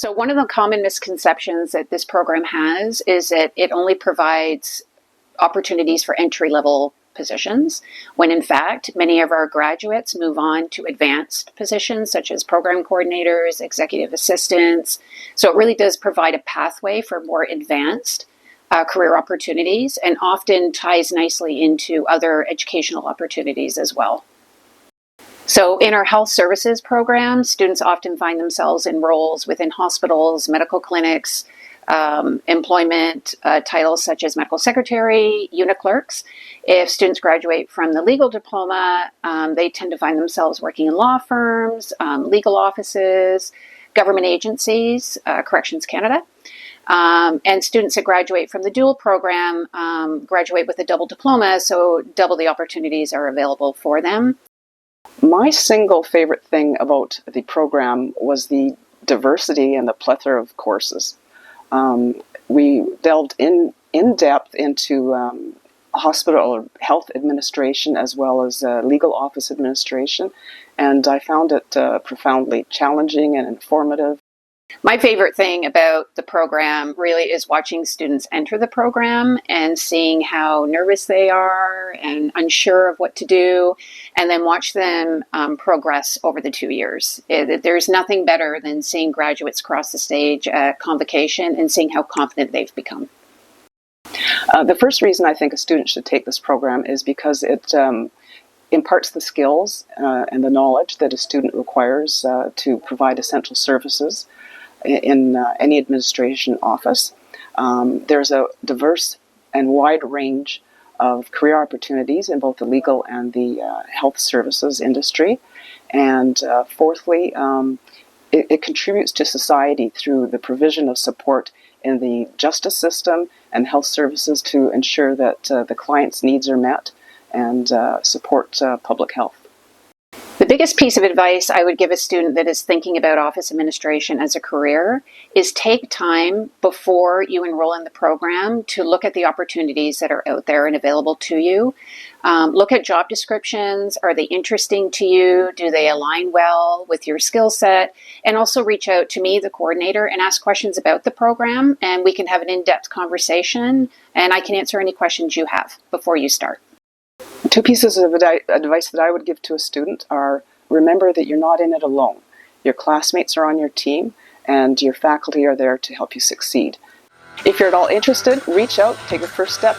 So one of the common misconceptions that this program has is that it only provides opportunities for entry-level positions, when in fact, many of our graduates move on to advanced positions such as program coordinators, executive assistants. So it really does provide a pathway for more advanced career opportunities, and often ties nicely into other educational opportunities as well. So in our health services program, students often find themselves in roles within hospitals, medical clinics, employment titles such as medical secretary, unit clerks. If students graduate from the legal diploma, they tend to find themselves working in law firms, legal offices, government agencies, Corrections Canada. And students that graduate from the dual program graduate with a double diploma, so double the opportunities are available for them. My single favorite thing about the program was the diversity and the plethora of courses. We delved in depth into hospital or health administration as well as legal office administration, and I found it profoundly challenging and informative. My favorite thing about the program really is watching students enter the program and seeing how nervous they are and unsure of what to do, and then watch them progress over the 2 years. There's nothing better than seeing graduates cross the stage at convocation and seeing how confident they've become. The first reason I think a student should take this program is because it imparts the skills and the knowledge that a student requires to provide essential services in any administration office. There's a diverse and wide range of career opportunities in both the legal and the health services industry. And fourthly, it contributes to society through the provision of support in the justice system and health services to ensure that the client's needs are met and support public health. The biggest piece of advice I would give a student that is thinking about office administration as a career is take time before you enroll in the program to look at the opportunities that are out there and available to you. Look at job descriptions. Are they interesting to you? Do they align well with your skill set? And also reach out to me, the coordinator, and ask questions about the program, and we can have an in-depth conversation, and I can answer any questions you have before you start. Two pieces of advice that I would give to a student are: remember that you're not in it alone. Your classmates are on your team, and your faculty are there to help you succeed. If you're at all interested, reach out, take a first step.